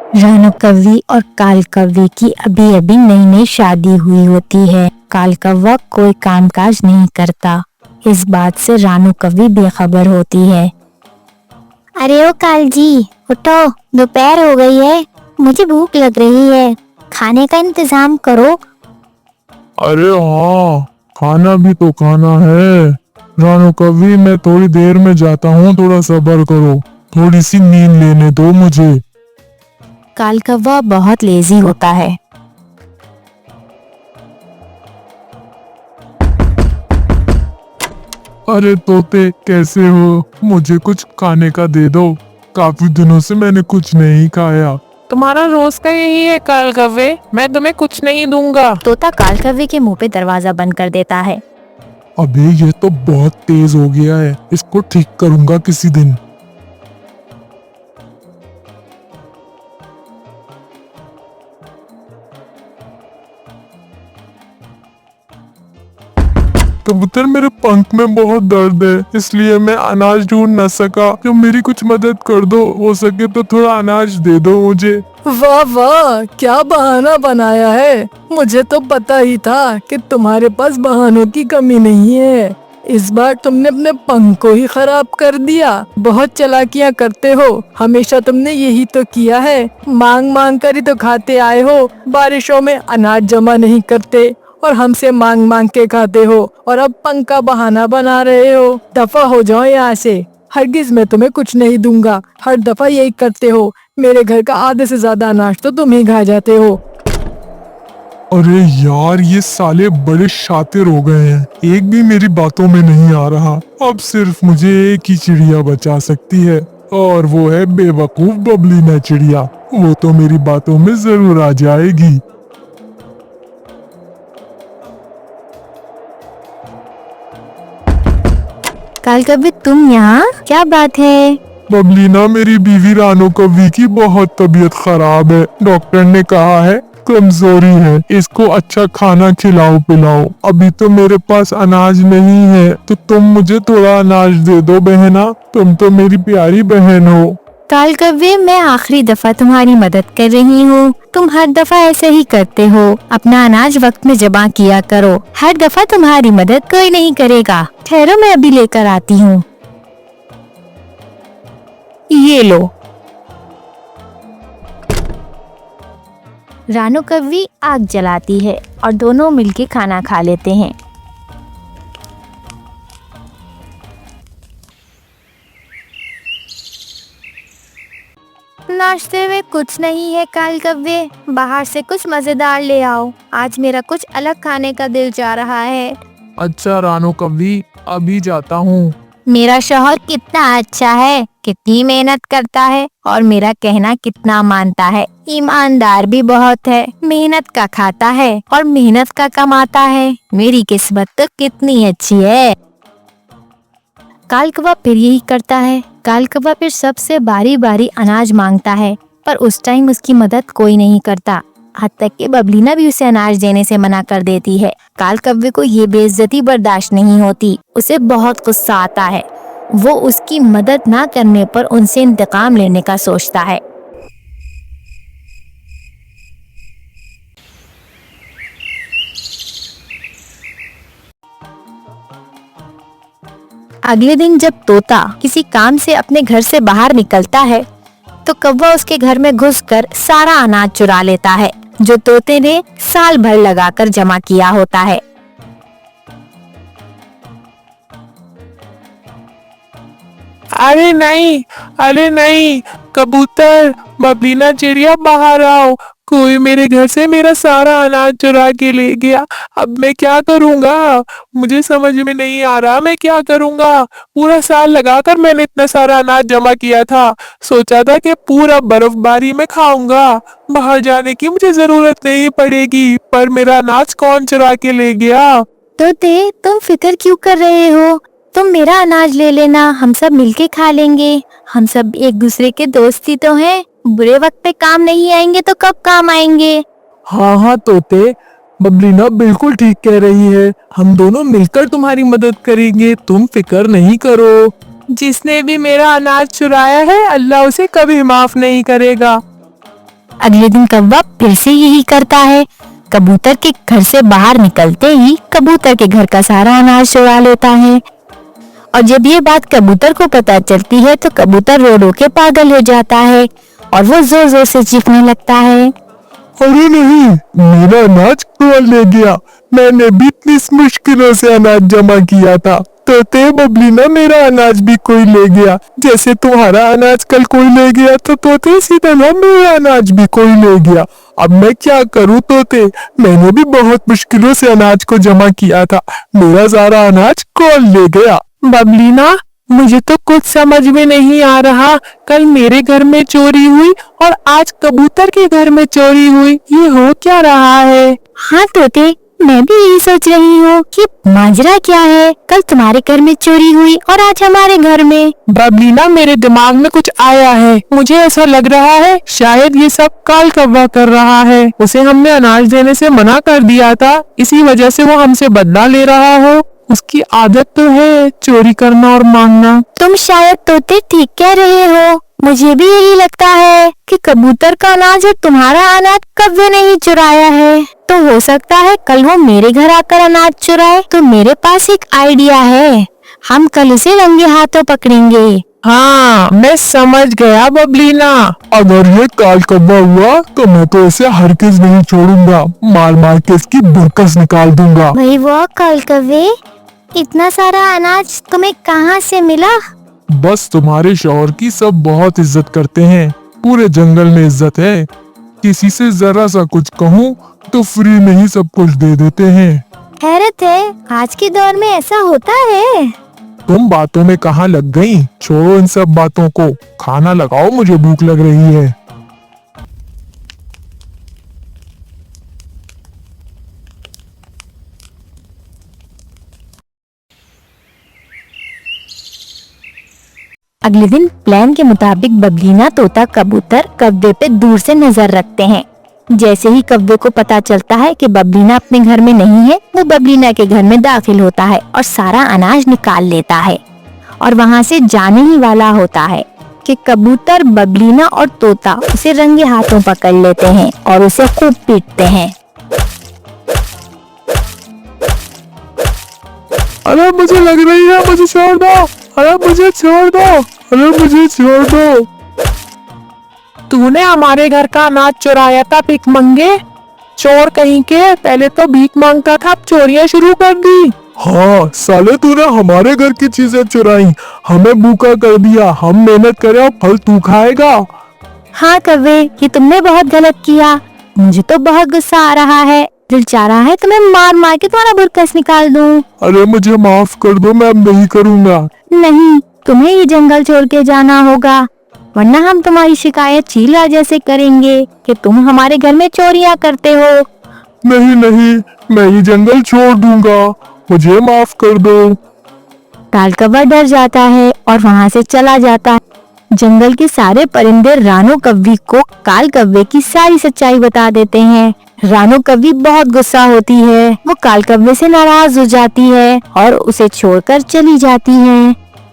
रानू कव्वी और काल कव्वी की अभी अभी नई नई शादी हुई होती है। काल कव्वा कोई कामकाज नहीं करता। इस बात से रानू कव्वी बेखबर होती है। अरे ओ काल जी, उठो, दोपहर हो गई है, मुझे भूख लग रही है, खाने का इंतजाम करो। अरे हाँ, खाना भी तो खाना है। रानू कवि, मैं थोड़ी देर में जाता हूँ, थोड़ा सब्र करो, थोड़ी सी नींद लेने दो मुझे। काल कव्वा बहुत लेजी होता है। अरे तोते, कैसे हो? मुझे कुछ खाने का दे दो, काफी दिनों से मैंने कुछ नहीं खाया। तुम्हारा रोज का यही है काल कव्वे, मैं तुम्हें कुछ नहीं दूंगा। तोता काल कव्वे के मुंह पे दरवाजा बंद कर देता है। अबे ये तो बहुत तेज हो गया है, इसको ठीक करूंगा किसी दिन। कबूतर, मेरे पंख में बहुत दर्द है, इसलिए मैं अनाज ढूंढ न सका। जो मेरी कुछ मदद कर दो, हो सके तो थोड़ा अनाज दे दो मुझे। वाह वाह, क्या बहाना बनाया है। मुझे तो पता ही था कि तुम्हारे पास बहानों की कमी नहीं है। इस बार तुमने अपने पंख को ही खराब कर दिया। बहुत चालाकियां करते हो, हमेशा तुमने यही तो किया है। मांग मांग कर ही तो खाते आए हो। बारिशों में अनाज जमा नहीं करते और हमसे मांग मांग के खाते हो, और अब पंख का बहाना बना रहे हो। दफा हो जाओ यहाँ से। हरगिज मैं तुम्हें कुछ नहीं दूंगा। हर दफा यही करते हो। मेरे घर का आधे से ज्यादा अनाज तो तुम ही खा जाते हो। अरे यार, ये साले बड़े शातिर हो गए हैं, एक भी मेरी बातों में नहीं आ रहा। अब सिर्फ मुझे एक ही चिड़िया बचा सकती है, और वो है बेवकूफ बबलीना चिड़िया। वो तो मेरी बातों में जरूर आ जाएगी। काल कव्वी, तुम यहाँ? क्या बात है? बबलीना, मेरी बीवी रानो कव्वी की बहुत तबीयत खराब है। डॉक्टर ने कहा है कमजोरी है, इसको अच्छा खाना खिलाओ पिलाओ। अभी तो मेरे पास अनाज नहीं है, तो तुम मुझे थोड़ा अनाज दे दो बहना, तुम तो मेरी प्यारी बहन हो। काल कव्वे, मैं आखिरी दफा तुम्हारी मदद कर रही हूँ। तुम हर दफा ऐसे ही करते हो। अपना अनाज वक्त में जमा किया करो। हर दफा तुम्हारी मदद कोई नहीं करेगा। ठहरो, मैं अभी लेकर आती हूँ। ये लो। रानू कव्वी आग जलाती है और दोनों मिलके खाना खा लेते हैं। नाश्ते में कुछ नहीं है काल कव्वे, बाहर से कुछ मजेदार ले आओ। आज मेरा कुछ अलग खाने का दिल चाह रहा है। अच्छा रानो कव्वी, अभी जाता हूँ। मेरा शौहर कितना अच्छा है, कितनी मेहनत करता है और मेरा कहना कितना मानता है। ईमानदार भी बहुत है, मेहनत का खाता है और मेहनत का कमाता है। मेरी किस्मत तो कितनी अच्छी है। काल कव्वा फिर यही करता है। काल कव्वा फिर सबसे बारी बारी अनाज मांगता है, पर उस टाइम उसकी मदद कोई नहीं करता। हद तक कि बबलीना भी उसे अनाज देने से मना कर देती है। काल कव्वे को ये बेइज्जती बर्दाश्त नहीं होती। उसे बहुत गुस्सा आता है। वो उसकी मदद ना करने पर उनसे इंतकाम लेने का सोचता है। अगले दिन जब तोता किसी काम से अपने घर से बाहर निकलता है, तो कौवा उसके घर में घुसकर सारा अनाज चुरा लेता है, जो तोते ने साल भर लगाकर जमा किया होता है। अरे नहीं, अरे नहीं, कबूतर, बबलीना चिड़िया, बाहर आओ। कोई मेरे घर से मेरा सारा अनाज चुरा के ले गया। अब मैं क्या करूंगा? मुझे समझ में नहीं आ रहा मैं क्या करूंगा। पूरा साल लगाकर मैंने इतना सारा अनाज जमा किया था। सोचा था कि पूरा बर्फबारी में खाऊंगा, बाहर जाने की मुझे जरूरत नहीं पड़ेगी, पर मेरा अनाज कौन चुरा के ले गया? तोते, तुम फिक्र क्यों कर रहे हो? तुम मेरा अनाज ले लेना, हम सब मिलके खा लेंगे। हम सब एक दूसरे के दोस्त ही तो हैं। बुरे वक्त पे काम नहीं आएंगे तो कब काम आएंगे? हाँ हाँ तोते, बबलीना बिल्कुल ठीक कह रही है। हम दोनों मिलकर तुम्हारी मदद करेंगे, तुम फिक्र नहीं करो। जिसने भी मेरा अनाज चुराया है, अल्लाह उसे कभी माफ नहीं करेगा। अगले दिन कौवा फिर से यही करता है। कबूतर के घर से बाहर निकलते ही कबूतर के घर का सारा अनाज चुरा लेता है। और जब ये बात कबूतर को पता चलती है तो कबूतर रो रो के पागल हो जाता है और वो जोर जोर से चीखने लगता है। अरे नहीं, मेरा अनाज कौन ले गया? मैंने भी इतनी मुश्किलों से अनाज जमा किया था। तोते बबलीना, मेरा अनाज भी कोई ले गया। जैसे तुम्हारा अनाज कल कोई ले गया तो तोते इसी तरह मेरा अनाज भी कोई ले गया। अब मैं क्या करूँ तोते? मैंने भी बहुत मुश्किलों से अनाज को जमा किया था। मेरा सारा अनाज कौन ले गया? बबलीना, मुझे तो कुछ समझ में नहीं आ रहा। कल मेरे घर में चोरी हुई और आज कबूतर के घर में चोरी हुई। ये हो क्या रहा है? हाँ तोते, मैं भी यही सोच रही हूँ कि माजरा क्या है। कल तुम्हारे घर में चोरी हुई और आज हमारे घर में। बबलीना, मेरे दिमाग में कुछ आया है। मुझे ऐसा लग रहा है शायद ये सब काल कौवा कर रहा है। उसे हमने अनाज देने से मना कर दिया था, इसी वजह से वो हमसे बदला ले रहा हो। उसकी आदत तो है चोरी करना और मांगना। तुम शायद तोते ठीक कह रहे हो। मुझे भी यही लगता है कि कबूतर का अनाज और तुम्हारा अनाज कौवे ने ही चुराया है। तो हो सकता है कल वो मेरे घर आकर अनाज चुराए। तो मेरे पास एक आइडिया है, हम कल उसे रंगे हाथों पकड़ेंगे। हाँ, मैं समझ गया बबलीना। अगर ये काल कौवा हुआ तो मैं तो इसे हरगिज नहीं छोड़ूंगा। मार मार के इसकी बुरकस निकाल दूंगा। भाई वो काल कौवे, इतना सारा अनाज तुम्हें कहाँ से मिला? बस तुम्हारे शौहर की सब बहुत इज्जत करते हैं। पूरे जंगल में इज्जत है। किसी से जरा सा कुछ कहूँ तो फ्री में ही सब कुछ दे देते हैं। हैरत है, आज के दौर में ऐसा होता है। तुम बातों में कहाँ लग गई? छोड़ो इन सब बातों को, खाना लगाओ, मुझे भूख लग रही है। अगले दिन प्लान के मुताबिक बबलीना, तोता, कबूतर कौवे पे दूर से नजर रखते हैं। जैसे ही कौवे को पता चलता है कि बबलीना अपने घर में नहीं है, वो बबलीना के घर में दाखिल होता है और सारा अनाज निकाल लेता है और वहाँ से जाने ही वाला होता है कि कबूतर, बबलीना और तोता उसे रंगे हाथों पकड़ लेते हैं और उसे खूब पीटते हैं। अरे मुझे लग रही है, मुझे छोड़ दो। अरे मुझे छोड़ दो। अरे मुझे छोड़ दो। तूने हमारे घर का अनाज चुराया था भिखमंगे। चोर कहीं के, पहले तो भीख मांगता था, अब चोरियां शुरू कर दी। हाँ साले, तूने हमारे घर की चीजें चुराई, हमें भूखा कर दिया। हम मेहनत करें और फल तू खाएगा। हाँ कौवे, ये तुमने बहुत गलत किया। मुझे तो बहुत गुस्सा आ रहा है। दिल चाह रहा है तुम्हें मार मार के तुम्हारा बुरकस निकाल दूं। अरे मुझे माफ कर दो, मैं अब नहीं करूँगा। नहीं, तुम्हें ये जंगल छोड़ के जाना होगा, वरना हम तुम्हारी शिकायत चील राजा से करेंगे कि तुम हमारे घर में चोरियां करते हो। नहीं नहीं, मैं ये जंगल छोड़ दूंगा, मुझे माफ कर दो। काल कौवा डर जाता है और वहाँ से चला जाता है। जंगल के सारे परिंदे रानो कौवी को काल कौवे की सारी सच्चाई बता देते हैं। रानो कौवी बहुत गुस्सा होती है। वो काल कौवे से नाराज हो जाती है और उसे छोड़कर चली जाती है।